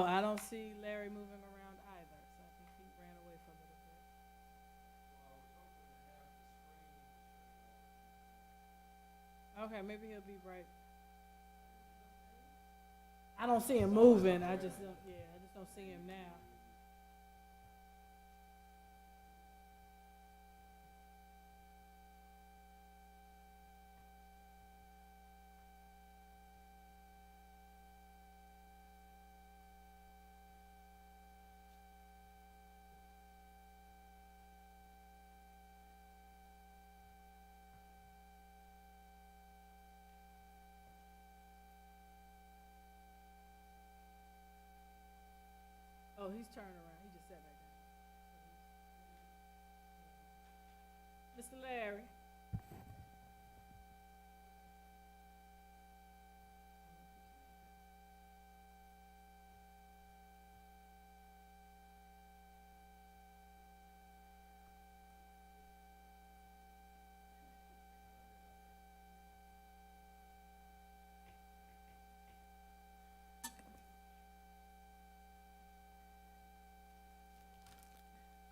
No, I don't see Larry moving around either. So I think he ran away for a little bit. Okay, maybe he'll be right. I don't see him moving. I just don't. Yeah, I just don't see him now. Oh, he's turning around. He just sat back down. Mr. Larry.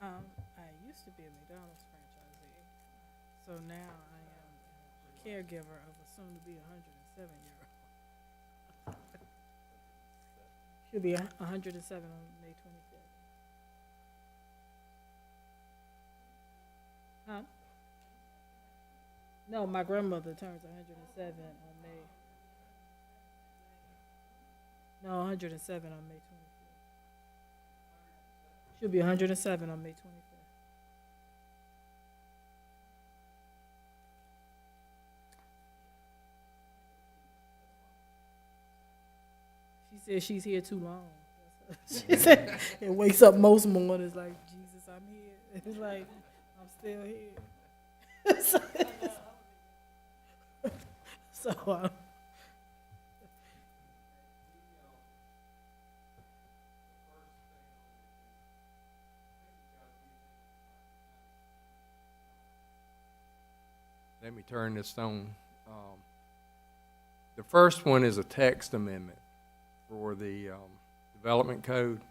I used to be a McDonald's franchisee, so now I am a caregiver of a soon-to-be 107-year-old. She'll be 107 on May 25th. Huh? No, my grandmother turns 107 on May. No, 107 on May 25th. She'll be 107 on May 25th. She said she's here too long. She said it wakes up most mornings like, Jesus, I'm here. It's like, I'm still here. so Let me turn this on. The first one is a text amendment for the development code.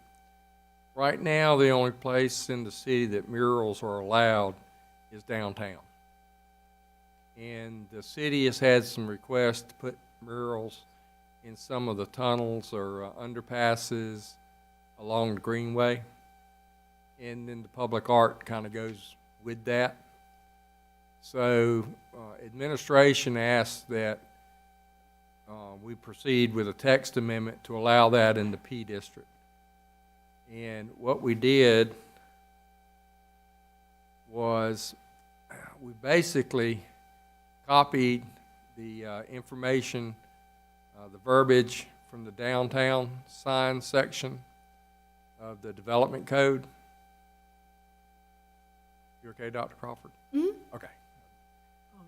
Right now, the only place in the city that murals are allowed is downtown. And the city has had some requests to put murals in some of the tunnels or underpasses along the Greenway. And then the public art kind of goes with that. So administration asked that we proceed with a text amendment to allow that in the P district. And what we did was we basically copied the information, the verbiage from the downtown sign section of the development code. You okay, Dr. Crawford? Mm-hmm. Okay.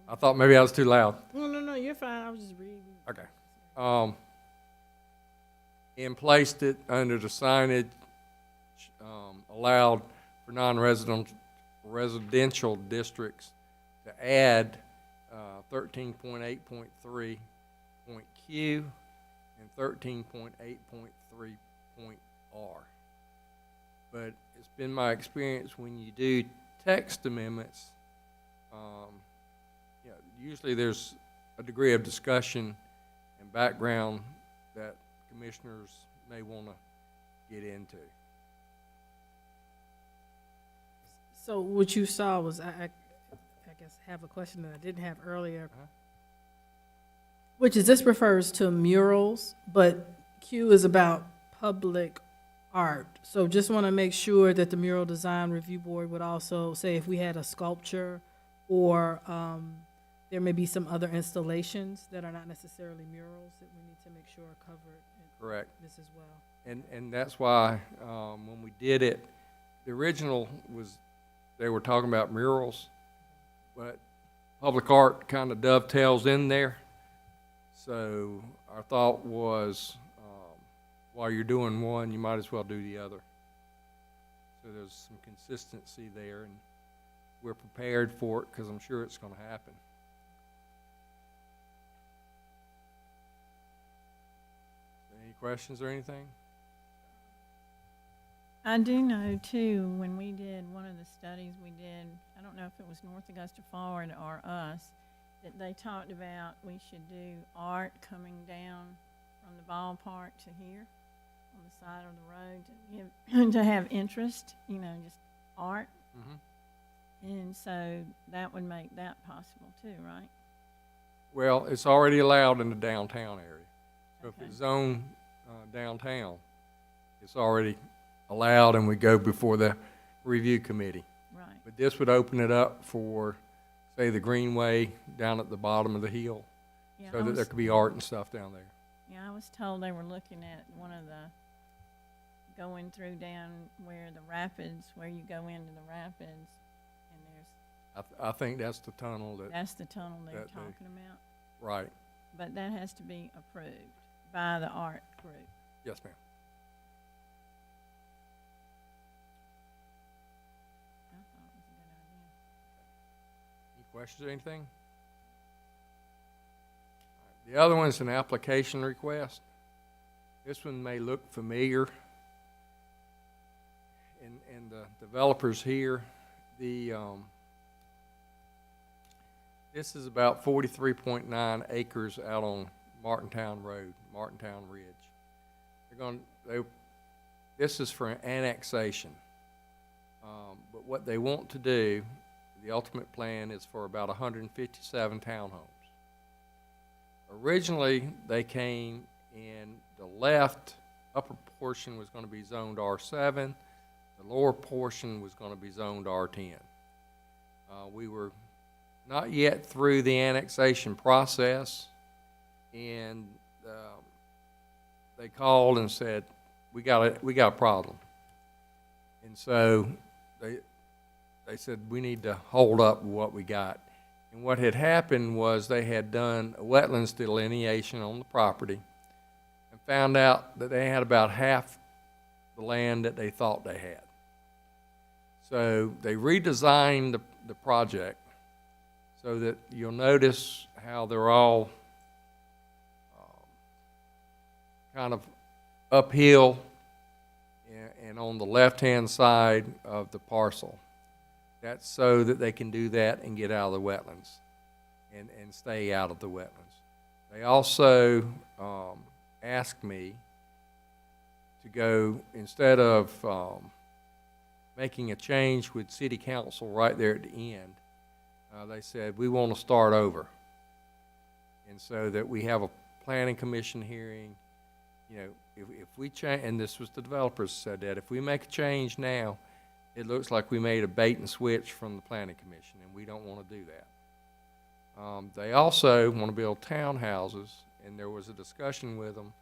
I thought maybe I was too loud. No, you're fine. I was just reading. Okay. And placed it under the signage allowed for non-residential districts to add 13.8.3.Q and 13.8.3.R. But it's been my experience when you do text amendments, usually there's a degree of discussion and background that commissioners may want to get into. So what you saw was, I guess, have a question that I didn't have earlier, which is this refers to murals, but Q is about public art. So just want to make sure that the Mural Design Review Board would also say if we had a sculpture or there may be some other installations that are not necessarily murals that we need to make sure are covered in Correct. this as well. And that's why when we did it, the original was they were talking about murals, but public art kind of dovetails in there. So our thought was while you're doing one, you might as well do the other. So there's some consistency there, and we're prepared for it because I'm sure it's going to happen. Any questions or anything? I do know too, when we did one of the studies we did, I don't know if it was North Augusta Forward or us, that they talked about we should do art coming down from the ballpark to here on the side of the road to give, to have interest, just art. Mhm. And so that would make that possible too, right? Well, it's already allowed in the downtown area. So if Okay. it's zoned downtown, it's already allowed, and we go before the review committee. Right. But this would open it up for, say, the greenway down at the bottom of the hill, Yeah, so I that there was, could be art and stuff down there. yeah, I was told they were looking at one of the going through down where the rapids, where you go into the rapids, and I think that's the tunnel that, that's the tunnel they were that they- talking about. right. But that has to be approved by the art group. Yes, ma'am. I thought it was a good idea. Any questions or anything? The other one's an application request. This one may look familiar. And the developers here, this is about 43.9 acres out on Martintown Road, Martintown Ridge. This is for an annexation. But what they want to do, the ultimate plan is for about 157 townhomes. Originally, they came in the left upper portion was going to be zoned R7. The lower portion was going to be zoned R10. We were not yet through the annexation process, and they called and said, we got a problem. And so they said, we need to hold up what we got. And what had happened was they had done a wetlands delineation on the property and found out that they had about half the land that they thought they had. So they redesigned the project so that you'll notice how they're all kind of uphill and on the left-hand side of the parcel. That's so that they can do that and get out of the wetlands and stay out of the wetlands. They also asked me to go, instead of making a change with city council right there at the end, they said, we want to start over. And so that we have a planning commission hearing. If we change, and this was the developers said that, if we make a change now, it looks like we made a bait and switch from the planning commission, and we don't want to do that. They also want to build townhouses, and there was a discussion with them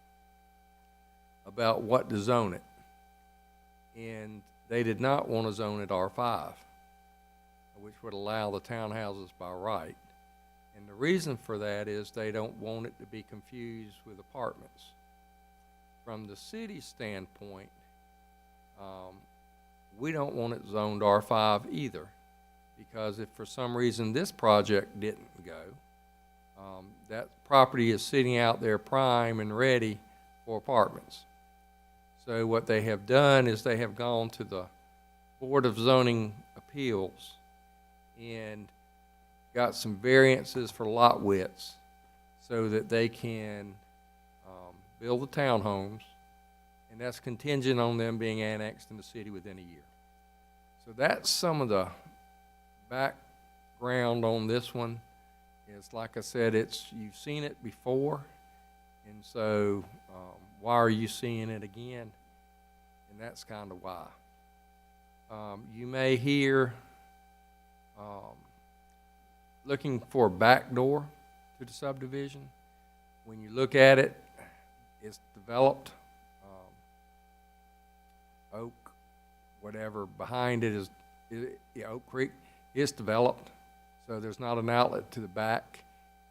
about what to zone it. And they did not want to zone it R5, which would allow the townhouses by right. And the reason for that is they don't want it to be confused with apartments. From the city's standpoint, we don't want it zoned R5 either, because if for some reason this project didn't go, that property is sitting out there prime and ready for apartments. So what they have done is they have gone to the Board of Zoning Appeals and got some variances for lot widths so that they can build the townhomes, and that's contingent on them being annexed in the city within a year. So that's some of the background on this one. It's like I said, you've seen it before, and so why are you seeing it again? And that's kind of why. You may hear looking for a back door to the subdivision. When you look at it, it's developed. Oak, whatever behind it is Oak Creek. It's developed, so there's not an outlet to the back,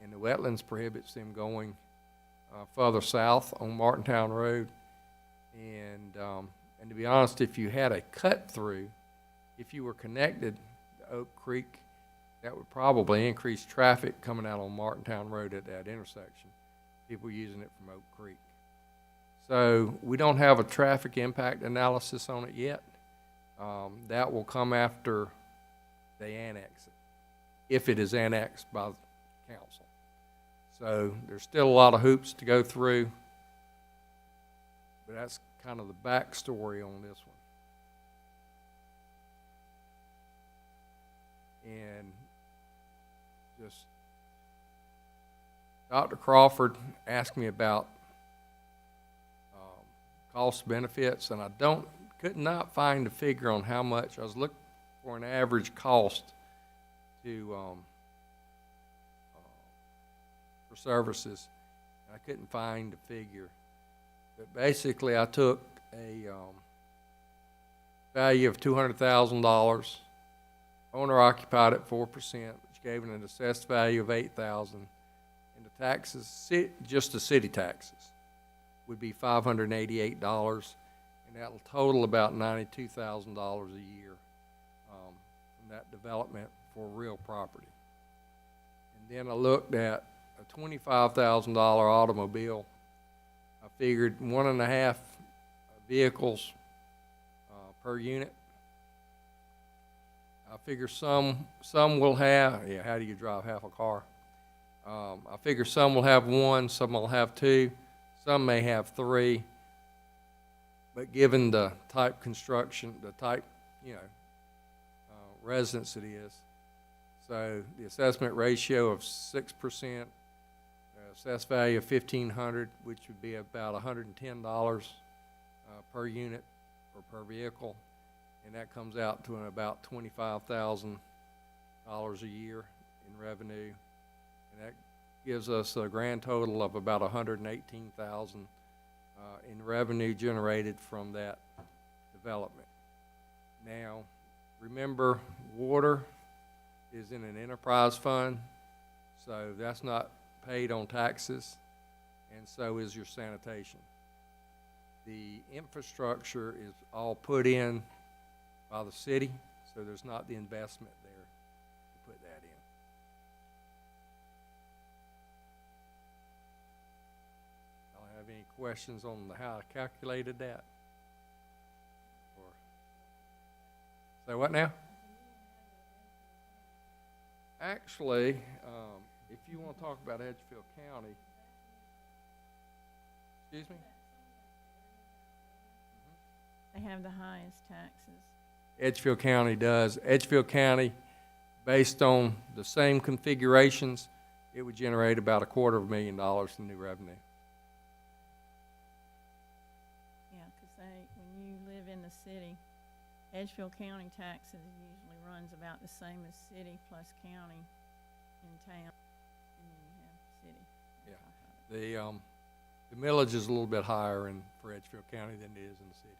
and the wetlands prohibits them going further south on Martintown Road. And to be honest, if you had a cut through, if you were connected to Oak Creek, that would probably increase traffic coming out on Martintown Road at that intersection. People using it from Oak Creek. So we don't have a traffic impact analysis on it yet. That will come after they annex it, if it is annexed by the council. So there's still a lot of hoops to go through, but that's kind of the backstory on this one. And just Dr. Crawford asked me about cost benefits, and I could not find a figure on how much. I was looking for an average cost to for services. I couldn't find a figure, but basically I took a value of $200,000, owner occupied at 4%, which gave it an assessed value of $8,000, and the taxes, just the city taxes, would be $588, and that'll total about $92,000 a year from that development for real property. And then I looked at a $25,000 automobile. I figured 1.5 vehicles per unit. I figure some will have, how do you drive half a car? I figure some will have one, some will have two. Some may have three, but given the type construction, the type, residence it is, so the assessment ratio of 6%, assessed value of $1,500, which would be about $110 per unit or per vehicle, and that comes out to about $25,000 a year in revenue, and that gives us a grand total of about $118,000 in revenue generated from that development. Now, remember, water is in an enterprise fund, so that's not paid on taxes, and so is your sanitation. The infrastructure is all put in by the city, so there's not the investment there to put that in. Have any questions on how I calculated that? Or say what now? Actually, if you want to talk about Edgefield County, excuse me? They have the highest taxes. Edgefield County does. Edgefield County, based on the same configurations, it would generate about $250,000 in new revenue. When you live in the city, Edgefield County taxes usually runs about the same as city plus county in town, and then you have city. Yeah. The millage is a little bit higher for Edgefield County than it is in the city.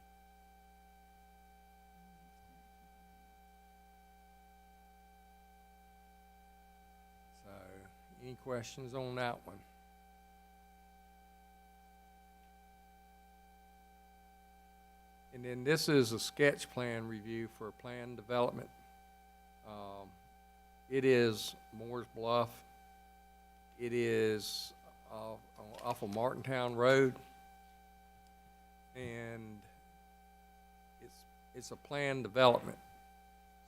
So, any questions on that one? And then this is a sketch plan review for plan development. It is Moore's Bluff. It is off of Martintown Road, and it's a planned development.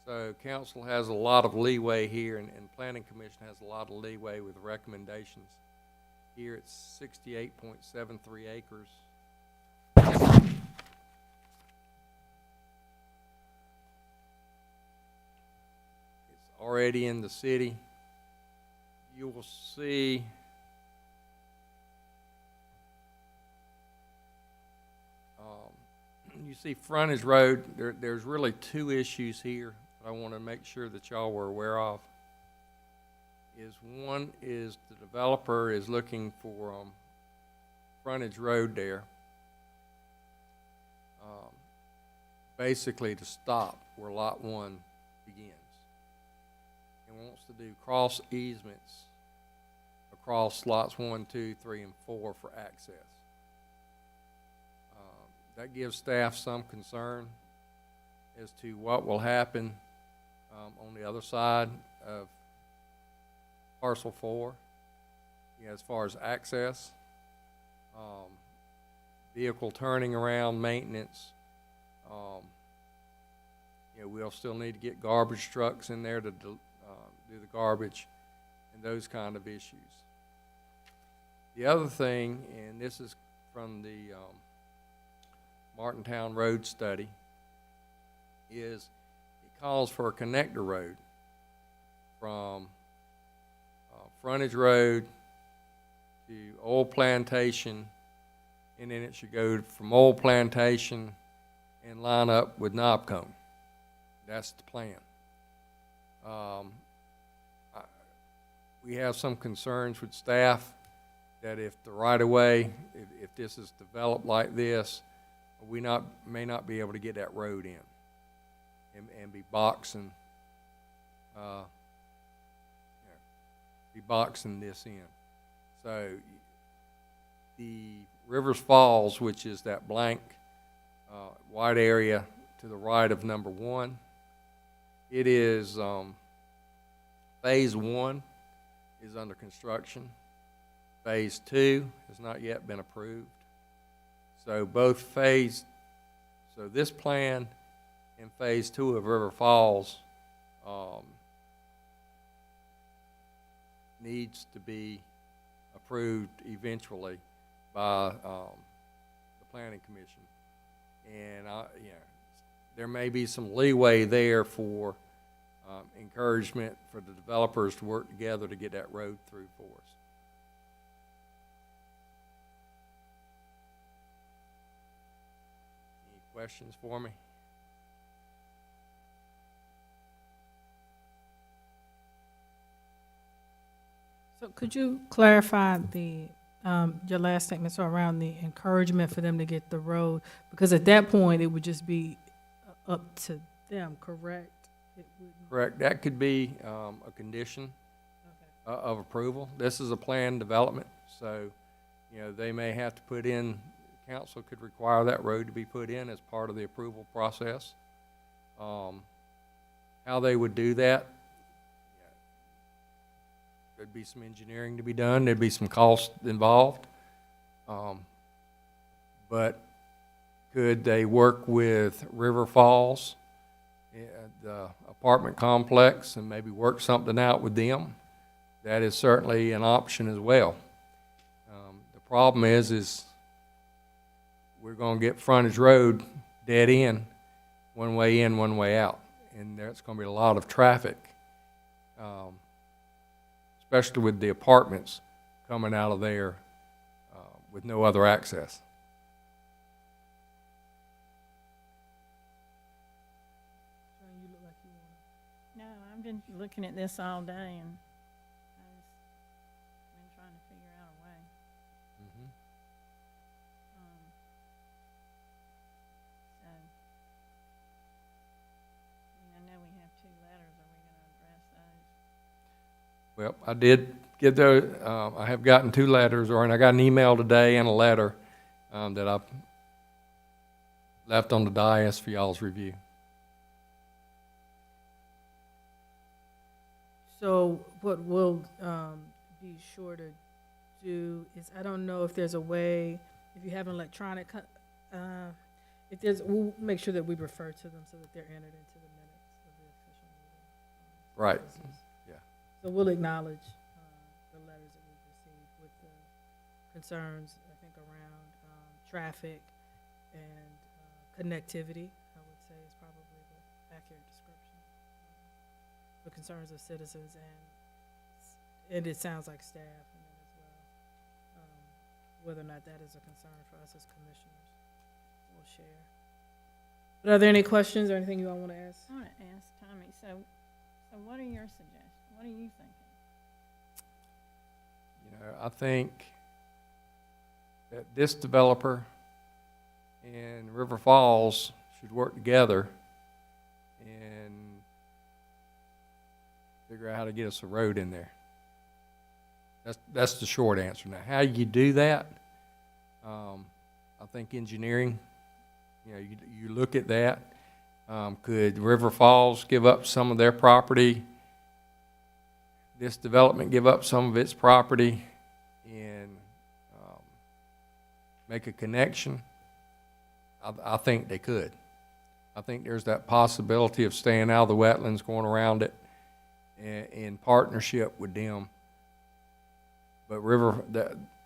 So council has a lot of leeway here, and planning commission has a lot of leeway with recommendations. Here it's 68.73 acres. It's already in the city. You will see you see Frontage Road. There's really two issues here that I want to make sure that y'all were aware of. One is the developer is looking for Frontage Road there, basically to stop where Lot 1 begins, and wants to do cross easements across Lots 1, 2, 3, and 4 for access. That gives staff some concern as to what will happen on the other side of Parcel 4, as far as access. vehicle turning around maintenance. We'll still need to get garbage trucks in there to do the garbage and those kind of issues. The other thing, and this is from the Martintown Road study, is it calls for a connector road from Frontage Road to Old Plantation, and then it should go from Old Plantation and line up with Knobcombe. That's the plan. We have some concerns with staff that if the right-of-way, if this is developed like this, we may not be able to get that road in and be boxing this in. So the Rivers Falls, which is that blank white area to the right of number 1, it is phase 1 is under construction. Phase 2 has not yet been approved. So so this plan and phase 2 of River Falls needs to be approved eventually by the Planning Commission. And there may be some leeway there for encouragement for the developers to work together to get that road through for us. Any questions for me? So could you clarify your last statement, so around the encouragement for them to get the road? Because at that point, it would just be up to them, correct? It wouldn't. Correct. That could be a condition of approval. This is a planned development, so they may have to put in. Council could require that road to be put in as part of the approval process. How they would do that? There'd be some engineering to be done. There'd be some cost involved. But could they work with River Falls, the apartment complex, and maybe work something out with them? That is certainly an option as well. The problem is we're going to get Frontage Road dead end, one way in, one way out. And there's going to be a lot of traffic. Especially with the apartments coming out of there with no other access. No, I've been looking at this all day, and I've been trying to figure out a way. I know we have 2 letters. Are we going to address those? Well, I did get those. I have gotten 2 letters, and I got an email today and a letter that I left on the dais for y'all's review. So what we'll be sure to do is, I don't know if there's a way, if you have an electronic, we'll make sure that we refer to them so that they're entered into the minutes of the official meeting. Right. So we'll acknowledge the letters that we've received with the concerns, I think, around traffic and connectivity, I would say is probably the accurate description. The concerns of citizens and it sounds like staff and then as well. Whether or not that is a concern for us as commissioners, we'll share. But are there any questions or anything you all want to ask? I want to ask Tommy, so what are your suggestions? What are you thinking? I think that this developer and River Falls should work together and figure out how to get us a road in there. That's the short answer. Now, how you do that, I think engineering, you look at that. Could River Falls give up some of their property? This development give up some of its property, and make a connection, I think they could. I think there's that possibility of staying out of the wetlands, going around it in partnership with them. But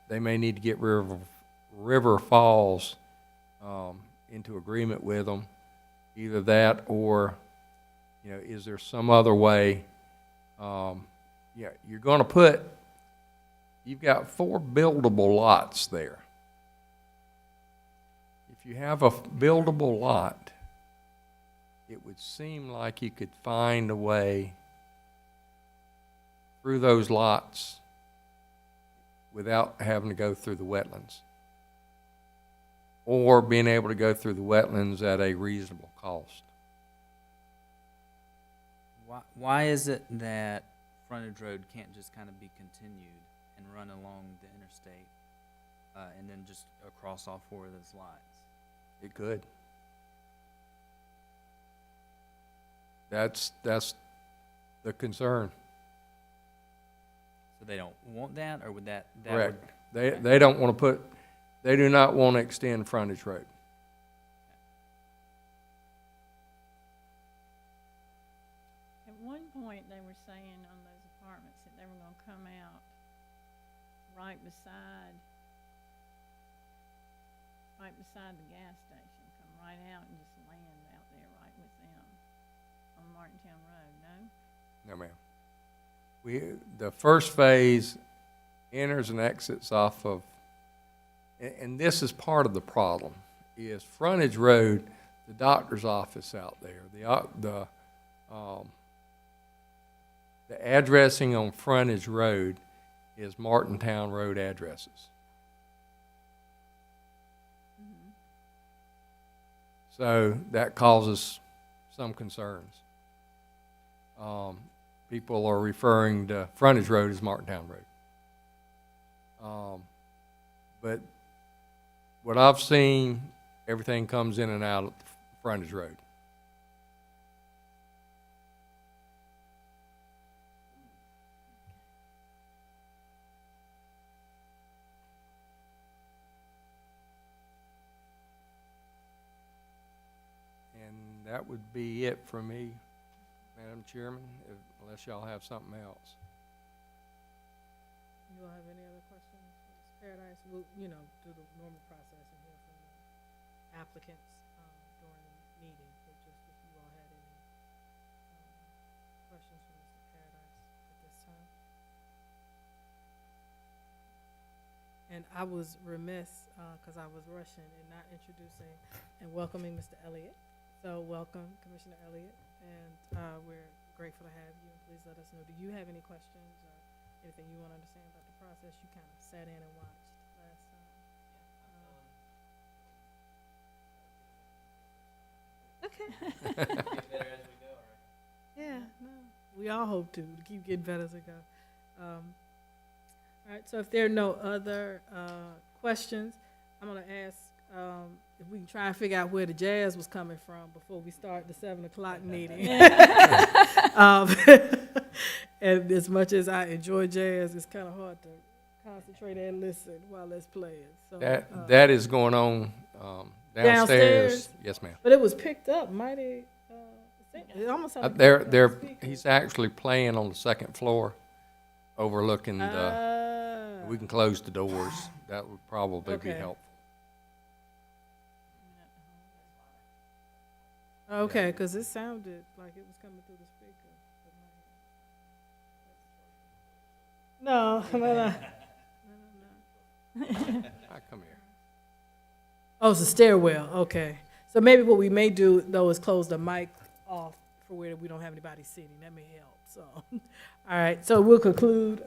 they may need to get River Falls into agreement with them. Either that or, is there some other way? You're going to you've got 4 buildable lots there. If you have a buildable lot, it would seem like you could find a way through those lots without having to go through the wetlands, or being able to go through the wetlands at a reasonable cost. Why is it that frontage road can't just kind of be continued and run along the interstate, and then just across all 4 of those lots? It could. That's the concern. So they don't want that, or would that Correct. They don't want to they do not want to extend frontage road. At one point, they were saying on those apartments that they were gonna come out right beside the gas station, come right out and just land out there right with them on Martintown Road, no? No, ma'am. The first phase enters and exits off of, and this is part of the problem, is frontage road, the doctor's office out there, the addressing on frontage road is Martintown Road addresses. So that causes some concerns. People are referring to frontage road as Martintown Road. But what I've seen, everything comes in and out of the frontage road. And that would be it for me, Madam Chairman, unless y'all have something else. You all have any other questions for Ms. Paradise? We'll, do the normal process and hear from the applicants during the meeting, but just if you all had any questions for Mr. Paradise at this time. And I was remiss, because I was rushing and not introducing and welcoming Mr. Elliott. So welcome, Commissioner Elliott, and we're grateful to have you. And please let us know, do you have any questions or anything you want to understand about the process? You kind of sat in and watched last time. Okay. Yeah, no, we all hope to keep getting better as we go. All right, so if there are no other questions, I'm going to ask if we can try and figure out where the jazz was coming from before we start the 7 o'clock meeting. And as much as I enjoy jazz, it's kind of hard to concentrate and listen while it's playing. So That is going on downstairs. Yes, ma'am. But it was picked up mighty. It almost had He's actually playing on the 2nd floor, overlooking the. We can close the doors. That would probably be helpful. Okay, because it sounded like it was coming through the speaker. No. Come here. Oh, it's a stairwell. Okay. So maybe what we may do, though, is close the mic off for where we don't have anybody sitting. That may help. So, all right. So we'll conclude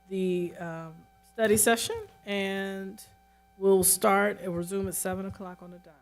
the study session, and we'll start and resume at 7 o'clock on the dot.